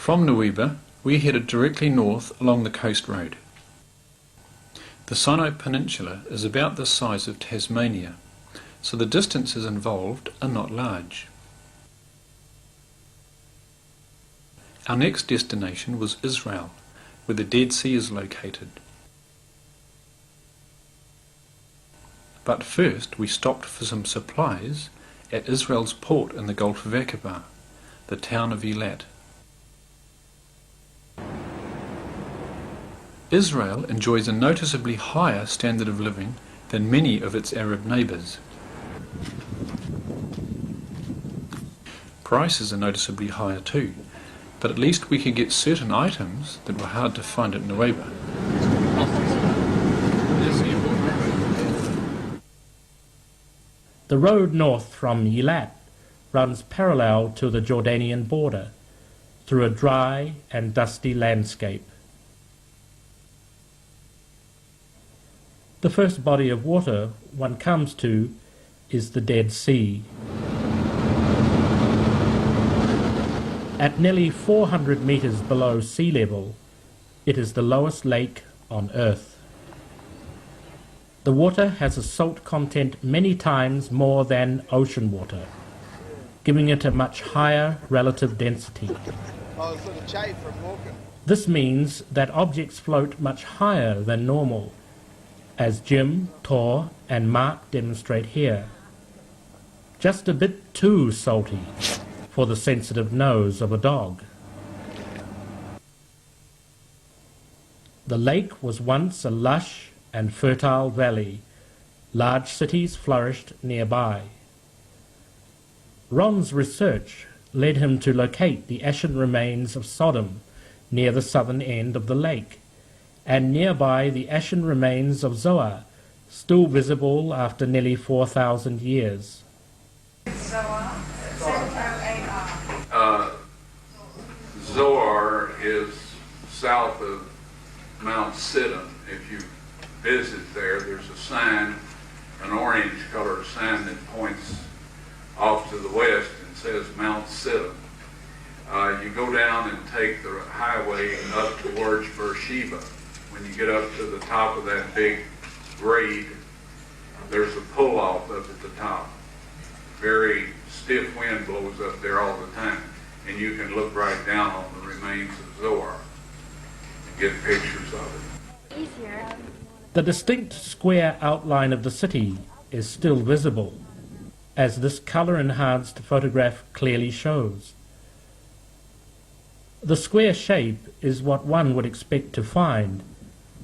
From Nueva, we headed directly north along the coast road. The Sinai Peninsula is about the size of Tasmania, so the distances involved are not large. Our next destination was Israel, where the Dead Sea is located. But first we stopped for some supplies at Israel's port in the Gulf of Ahavah, the town of Eilat. Israel enjoys a noticeably higher standard of living than many of its Arab neighbours. Prices are noticeably higher too, but at least we could get certain items that were hard to find at Nueva. The road north from Eilat runs parallel to the Jordanian border through a dry and dusty landscape. The first body of water one comes to is the Dead Sea. At nearly 400 meters below sea level, it is the lowest lake on Earth. The water has a salt content many times more than ocean water, giving it a much higher relative density. This means that objects float much higher than normal, as Jim, Tor, and Mark demonstrate here. Just a bit too salty for the sensitive nose of a dog. The lake was once a lush and fertile valley. Large cities flourished nearby. Ron's research led him to locate the ashen remains of Sodom near the southern end of the lake, and nearby the ashen remains of Zoar, still visible after nearly 4,000 years. Zoar is south of Mount Sodom. If you visit there, there's a sign, an orange-colored sign that points off to the west and says Mount Sodom. You go down and take the highway up towards Beersheba. When you get up to the top of that big grade, there's a pull-off up at the top. Very stiff wind blows up there all the time, and you can look right down on the remains of Zoar and get pictures of it. The distinct square outline of the city is still visible, as this color-enhanced photograph clearly shows. The square shape is what one would expect to find,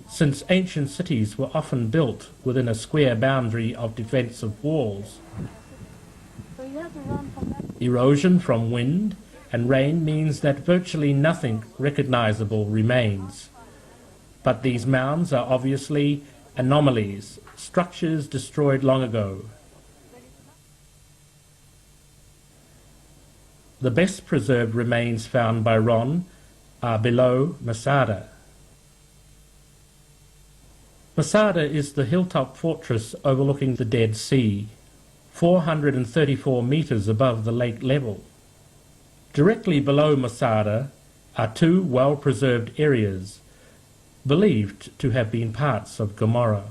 since ancient cities were often built within a square boundary of defensive walls. Erosion from wind and rain means that virtually nothing recognizable remains. But these mounds are obviously anomalies, structures destroyed long ago. The best preserved remains found by Ron are below Masada. Masada is the hilltop fortress overlooking the Dead Sea, 434 meters above the lake level. Directly below Masada are two well-preserved areas, believed to have been parts of Gomorrah.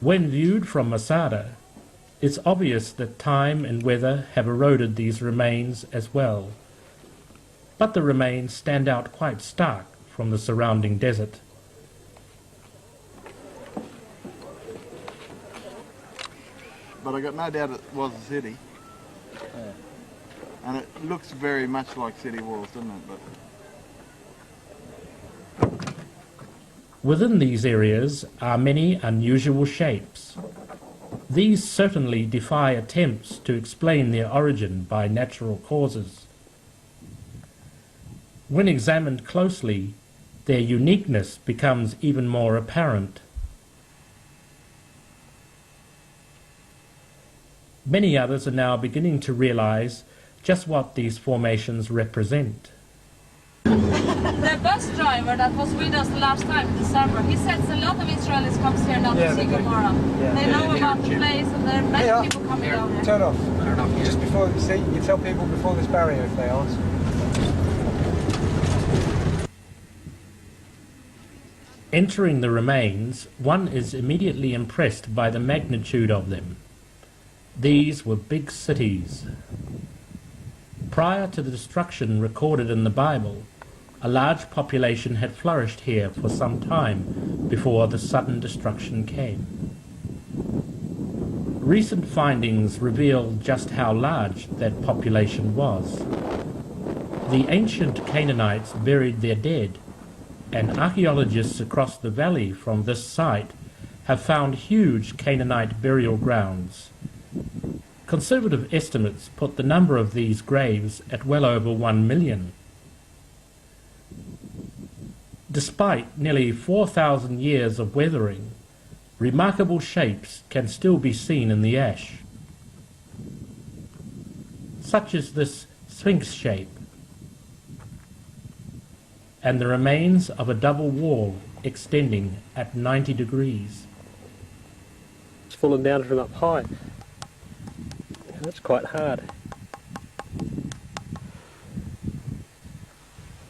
When viewed from Masada, it's obvious that time and weather have eroded these remains as well, but the remains stand out quite stark from the surrounding desert. But I got no doubt it was a city. Yeah. And it looks very much like city walls, doesn't it? But within these areas are many unusual shapes. These certainly defy attempts to explain their origin by natural causes. When examined closely, their uniqueness becomes even more apparent. Many others are now beginning to realize just what these formations represent. The bus driver that was with us the last time in December, he said a lot of Israelis come here now to see Gomorrah. They know about the place and there are many people coming down here. Turn off. Just before, see, you tell people before this barrier if they ask. Entering the remains, one is immediately impressed by the magnitude of them. These were big cities. Prior to the destruction recorded in the Bible, a large population had flourished here for some time before the sudden destruction came. Recent findings reveal just how large that population was. The ancient Canaanites buried their dead, and archaeologists across the valley from this site have found huge Canaanite burial grounds. Conservative estimates put the number of these graves at well over 1 million. Despite nearly 4,000 years of weathering, remarkable shapes can still be seen in the ash. Such as this sphinx shape, and the remains of a double wall extending at 90 degrees. It's fallen down from up high. That's quite hard.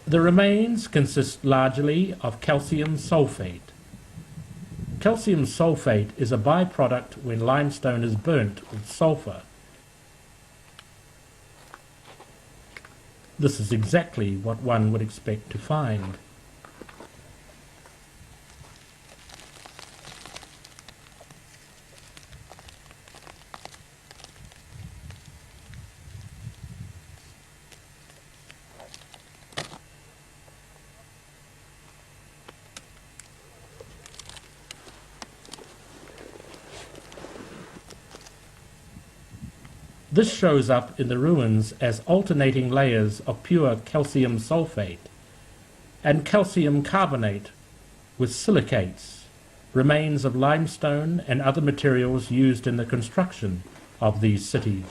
The remains consist largely of calcium sulfate. Calcium sulfate is a byproduct when limestone is burnt with sulfur. This is exactly what one would expect to find. This shows up in the ruins as alternating layers of pure calcium sulfate and calcium carbonate with silicates, remains of limestone and other materials used in the construction of these cities.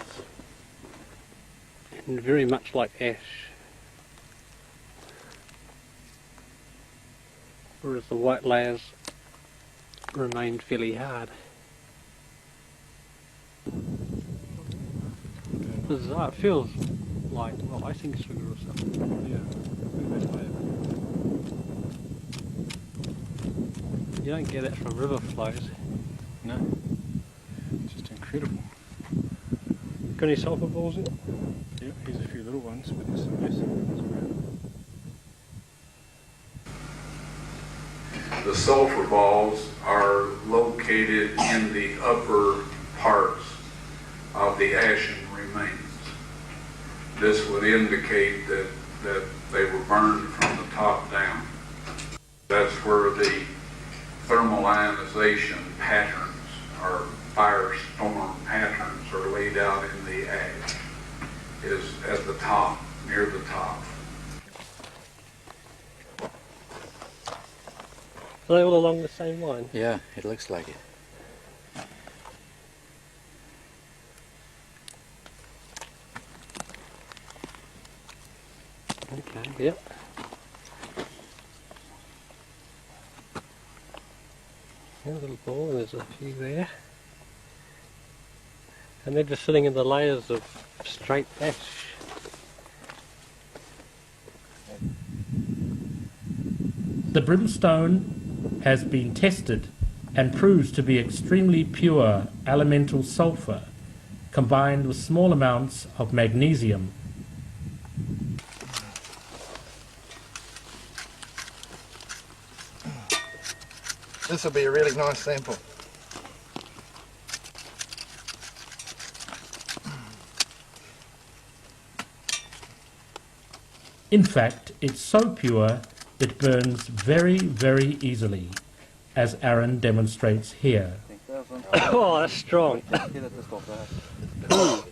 And very much like ash. Whereas the white layers remained fairly hard. Bizarre. It feels like, well, icing sugar or something. Yeah. You don't get it from river flows. No. It's just incredible. Got any sulfur balls in it? Yeah, here's a few little ones, but there's some massive ones around. The sulfur balls are located in the upper parts of the ashen remains. This would indicate that they were burned from the top down. That's where the thermal ionization patterns or firestorm patterns are laid out in the ash, is at the top, near the top. Are they all along the same line? Yeah, it looks like it. Okay, yep. There's a little ball, and there's a few there. And they're just sitting in the layers of straight ash. The brimstone has been tested and proves to be extremely pure elemental sulfur combined with small amounts of magnesium. This will be a really nice sample. In fact, it's so pure it burns very, very easily, as Aaron demonstrates here. Oh, that's strong. Cool.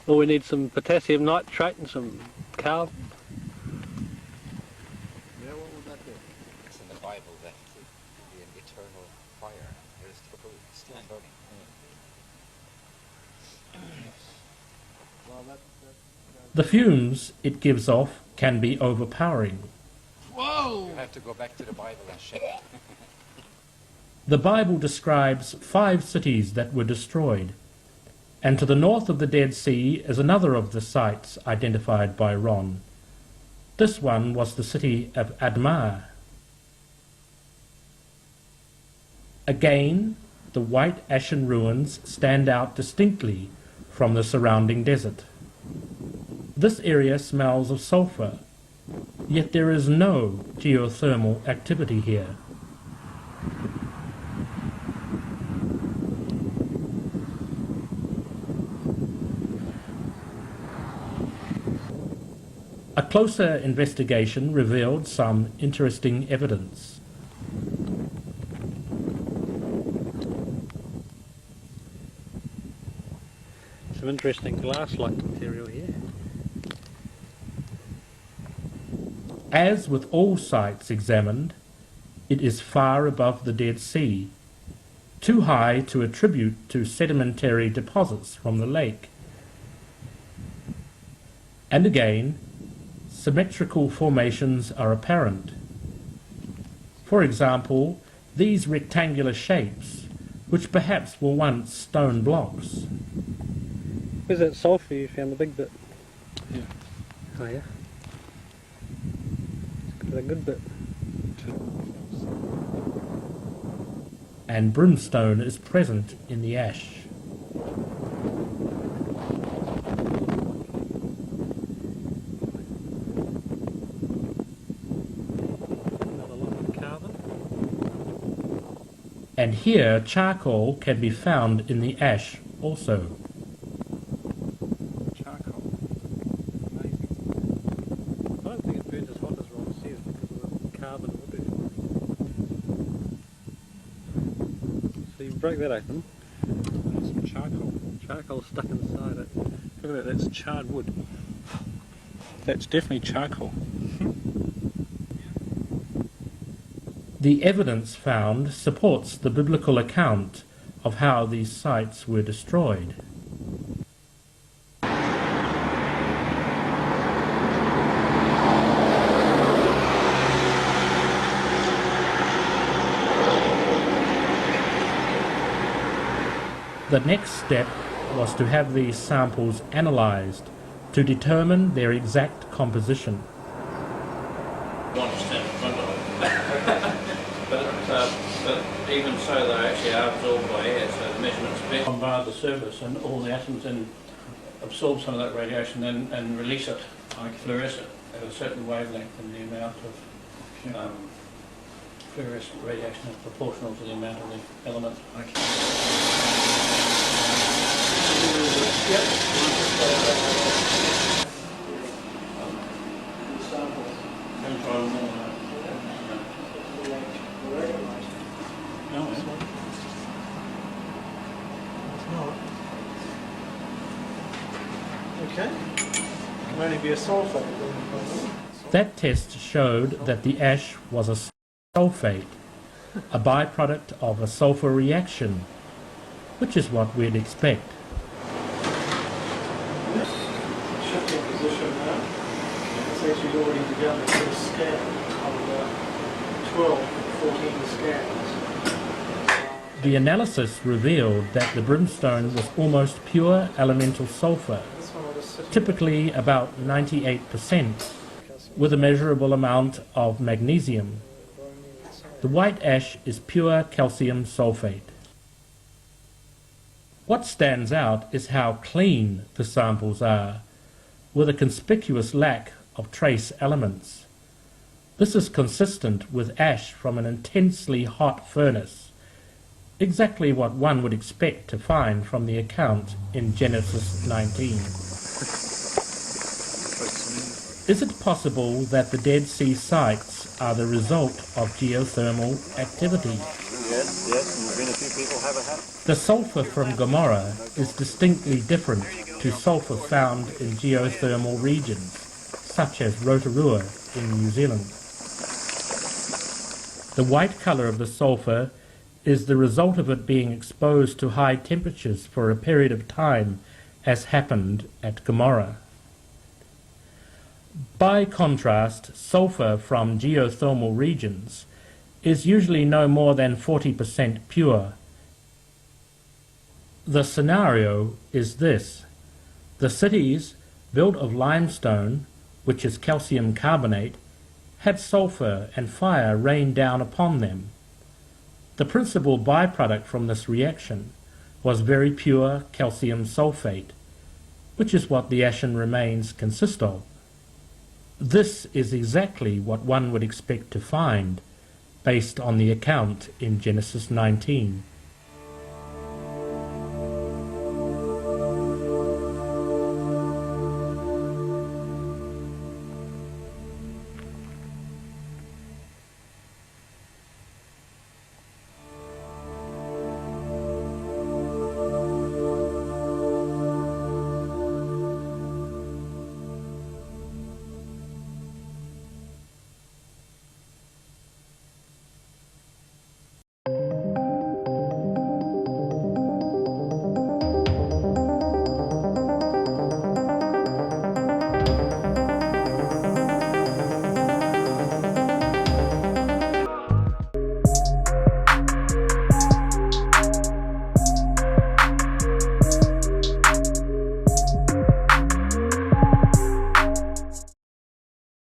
Well, we need some potassium nitrate and some carbon. Yeah, what would that be? It's in the Bible that it would be an eternal fire. It is still burning. Well, The fumes it gives off can be overpowering. You have to go back to the Bible and check. The Bible describes 5 cities that were destroyed, and to the north of the Dead Sea is another of the sites identified by Ron. This one was the city of Admah. Again, the white ashen ruins stand out distinctly from the surrounding desert. This area smells of sulfur, yet there is no geothermal activity here. A closer investigation revealed some interesting evidence. Some interesting glass-like material here. As with all sites examined, it is far above the Dead Sea, too high to attribute to sedimentary deposits from the lake. And again, symmetrical formations are apparent. For example, these rectangular shapes, which perhaps were once stone blocks. Where's that sulfur you found, the big bit? Yeah. Oh yeah? It's got a good bit. And brimstone is present in the ash. Another lot of carbon. And here charcoal can be found in the ash also. Charcoal. Amazing. I don't think it burns as hot as Ron says because of the carbon in the dirt. So you break that open. There's some charcoal. Charcoal stuck inside it. Look at that, that's charred wood. That's definitely charcoal. The evidence found supports the biblical account of how these sites were destroyed. The next step was to have these samples analysed to determine their exact composition. Want to stand in front of it. but even so, they actually are absorbed by air, so the measurements bombard the surface and all the atoms then absorb some of that radiation and release it, like fluorescent, at a certain wavelength, and the amount of fluorescent radiation is proportional to the amount of the element. Okay. Can only be a sulfate. That test showed that the ash was a sulfate, a byproduct of a sulfur reaction, which is what we'd expect. Shifting position now. It's actually already begun the first scan of 12, 14 scans. The analysis revealed that the brimstone was almost pure elemental sulfur, typically about 98%, with a measurable amount of magnesium. The white ash is pure calcium sulfate. What stands out is how clean the samples are, with a conspicuous lack of trace elements. This is consistent with ash from an intensely hot furnace, exactly what one would expect to find from the account in Genesis 19. Is it possible that the Dead Sea sites are the result of geothermal activity? Yes, and a few people have a hat. The sulfur from Gomorrah is distinctly different to sulfur found in geothermal regions, such as Rotorua in New Zealand. The white colour of the sulfur is the result of it being exposed to high temperatures for a period of time, as happened at Gomorrah. By contrast, sulfur from geothermal regions is usually no more than 40% pure. The scenario is this. The cities, built of limestone, which is calcium carbonate, had sulfur and fire rain down upon them. The principal byproduct from this reaction was very pure calcium sulfate, which is what the ashen remains consist of. This is exactly what one would expect to find, based on the account in Genesis 19.